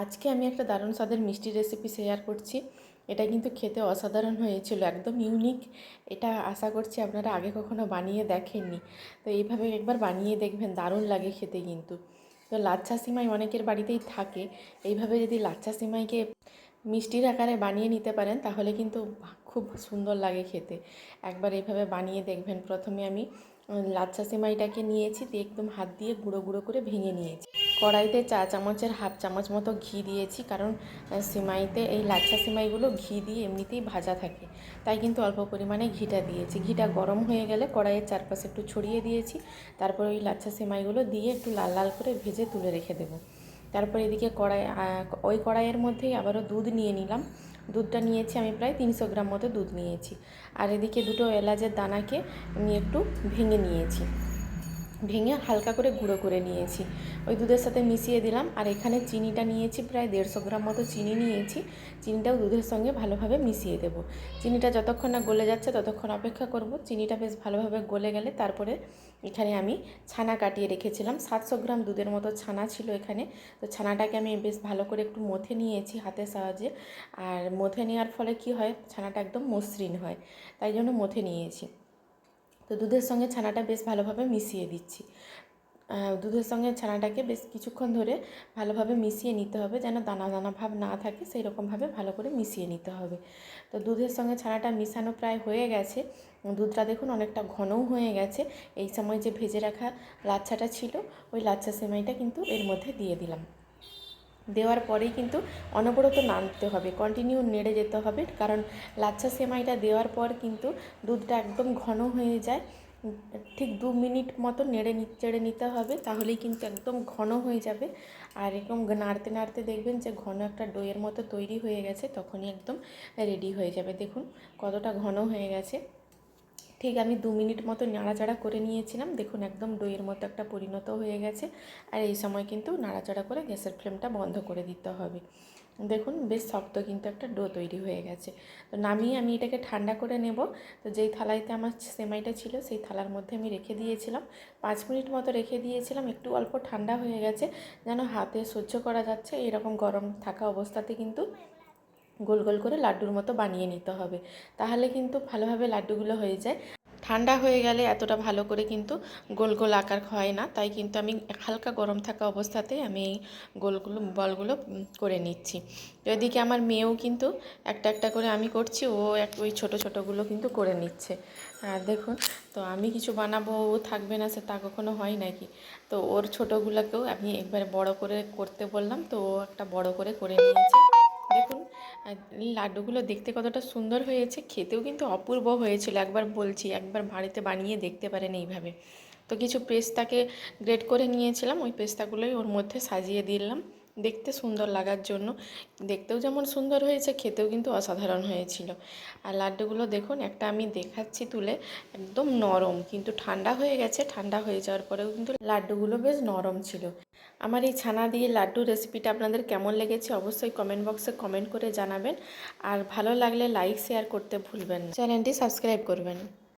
আজকে আমি একটা দারুণ স্বাদের মিষ্টি রেসিপি শেয়ার করছি। এটা কিন্তু খেতে অসাধারণ হয়েছিল, একদম ইউনিক। এটা আশা করছি আপনারা আগে কখনো বানিয়ে দেখেননি। তো এইভাবে একবার বানিয়ে দেখবেন, দারুণ লাগে খেতে কিন্তু। তো লাচ্ছা সিমাই অনেকের বাড়িতেই থাকে। এইভাবে যদি লাচ্ছা সিমাইকে মিষ্টির আকারে বানিয়ে নিতে পারেন তাহলে কিন্তু খুব সুন্দর লাগে খেতে। একবার এইভাবে বানিয়ে দেখবেন। প্রথমে আমি লাচ্ছা সিমাইটাকে নিয়েছি, দিয়ে একদম হাত দিয়ে গুঁড়ো গুঁড়ো করে ভেঙে নিয়েছি। কড়াইতে চা চামচের হাফ চামচ মতো ঘি দিয়েছি, কারণ সিমাইতে এই লাচ্ছা সিমাইগুলো ঘি দিয়ে এমনিতেই ভাজা থাকে, তাই কিন্তু অল্প পরিমাণে ঘিটা দিয়েছি। ঘিটা গরম হয়ে গেলে কড়াইয়ের চারপাশে একটু ছড়িয়ে দিয়েছি। তারপর ওই লাচ্ছা সিমাইগুলো দিয়ে একটু লাল লাল করে ভেজে তুলে রেখে দেবো। তারপর এদিকে ওই কড়াইয়ের মধ্যেই আবারও দুধ নিয়ে নিলাম। দুধটা নিয়েছি আমি প্রায় 300 গ্রাম মতো দুধ নিয়েছি। আর এদিকে দুটো এলাচের দানাকে আমি একটু ভেঙে নিয়েছি, ভেঙে হালকা করে গুঁড়ো করে নিয়েছি, ওই দুধের সাথে মিশিয়ে দিলাম। আর এখানে চিনিটা নিয়েছি, প্রায় 150 গ্রাম মতো চিনি নিয়েছি। চিনিটাও দুধের সঙ্গে ভালোভাবে মিশিয়ে দেব। চিনিটা যতক্ষণ না গলে যাচ্ছে ততক্ষণ অপেক্ষা করব। চিনিটা বেশ ভালোভাবে গলে গেলে তারপরে এখানে আমি ছানা কাটিয়ে রেখেছিলাম। 700 গ্রাম দুধের মতো ছানা ছিল এখানে। তো ছানাটাকে আমি বেশ ভালো করে একটু মথে নিয়েছি হাতের সাহায্যে। আর মথে নেওয়ার ফলে কি হয়, ছানাটা একদম মসৃণ হয়, তাই জন্য মথে নিয়েছি। তো দুধের সঙ্গে ছানাটা বেশ ভালোভাবে মিশিয়ে দিচ্ছি। দুধের সঙ্গে ছানাটাকে বেশ কিছুক্ষণ ধরে ভালোভাবে মিশিয়ে নিতে হবে, যেন দানা দানা ভাব না থাকে, সেই রকমভাবে ভালো করে মিশিয়ে নিতে হবে। তো দুধের সঙ্গে ছানাটা মিশানো প্রায় হয়ে গেছে। দুধটা দেখুন অনেকটা ঘনও হয়ে গেছে। এই সময় যে ভেজে রাখা লাচ্ছাটা ছিল, ওই লাচ্ছা সেমাইটা কিন্তু এর মধ্যে দিয়ে দিলাম। দেওয়ার পরেই কিন্তু অনবরত নাড়তে হবে, কন্টিনিউ নেড়ে যেতে হবে, কারণ লাচ্ছা সেমাইটা দেওয়ার পর কিন্তু দুধটা একদম ঘন হয়ে যায়। ঠিক 2 মিনিট মতো চেড়ে নিতে হবে, তাহলেই কিন্তু একদম ঘন হয়ে যাবে। আর এরকম নাড়তে নাড়তে দেখবেন যে ঘন একটা ডোয়ের মতো তৈরি হয়ে গেছে, তখনই একদম রেডি হয়ে যাবে। দেখুন কতটা ঘন হয়ে গেছে। ঠিক আমি 2 মিনিট মতো নাড়াচাড়া করে নিয়েছিলাম, দেখুন একদম দইয়ের মতো একটা পরিণত হয়ে গেছে। আর এই সময় কিন্তু নাড়াচাড়া করে গ্যাসের ফ্লেমটা বন্ধ করে দিতে হবে। দেখুন বেশ শক্ত কিন্তু একটা ডো তৈরি হয়ে গেছে। তো নামিয়ে আমি এটাকে ঠান্ডা করে নেব। তো যেই থালাইতে আমার সেমাইটা ছিল সেই থালার মধ্যে আমি রেখে দিয়েছিলাম। 5 মিনিট মতো রেখে দিয়েছিলাম, একটু অল্প ঠান্ডা হয়ে গেছে, যেন হাতে সহ্য করা যাচ্ছে। এরকম গরম থাকা অবস্থাতে কিন্তু গোল গোল করে লাড্ডুর মতো বানিয়ে নিতে হবে, তাহলে কিন্তু ভালোভাবে লাড্ডুগুলো হয়ে যায়। ঠান্ডা হয়ে গেলে এতটা ভালো করে কিন্তু গোল গোল আকার হয় না, তাই কিন্তু আমি হালকা গরম থাকা অবস্থাতেই আমি এই বলগুলো করে নিচ্ছি। তো এদিকে আমার মেয়েও কিন্তু একটা একটা করে আমি করছি, ও ওই ছোটো ছোটোগুলো কিন্তু করে নিচ্ছে। দেখুন, তো আমি কিছু বানাবো, ও থাকবে না, সে তা কখনো হয় নাকি। তো ওর ছোটোগুলোকেও আমি একবারে বড় করে করতে বললাম, তো ও একটা বড় করে করে নিয়েছে। দেখুন লাড্ডুগুলো দেখতে কতটা সুন্দর হয়েছে, খেতেও কিন্তু অপূর্ব হয়েছিল। একবার বলছি, একবার বাড়িতে বানিয়ে দেখতে পারেন এইভাবে। তো কিছু পেস্তাকে গ্রেট করে নিয়েছিলাম, ওই পেস্তাগুলোই ওর মধ্যে সাজিয়ে দিলাম দেখতে সুন্দর লাগার জন্য। দেখতেও যেমন সুন্দর হয়েছে, খেতেও কিন্তু অসাধারণ হয়েছিল। আর লাড্ডুগুলো দেখুন, একটা আমি দেখাচ্ছি তুলে, একদম নরম, কিন্তু ঠান্ডা হয়ে গেছে। ঠান্ডা হয়ে যাওয়ার পরেও কিন্তু লাড্ডুগুলো বেশ নরম ছিল। আমার এই ছানা দিয়ে লাড্ডু রেসিপিটা আপনাদের কেমন লেগেছে অবশ্যই কমেন্ট বক্সে কমেন্ট করে জানাবেন। আর ভালো লাগলে লাইক শেয়ার করতে ভুলবেন না, চ্যানেলটি সাবস্ক্রাইব করবেন।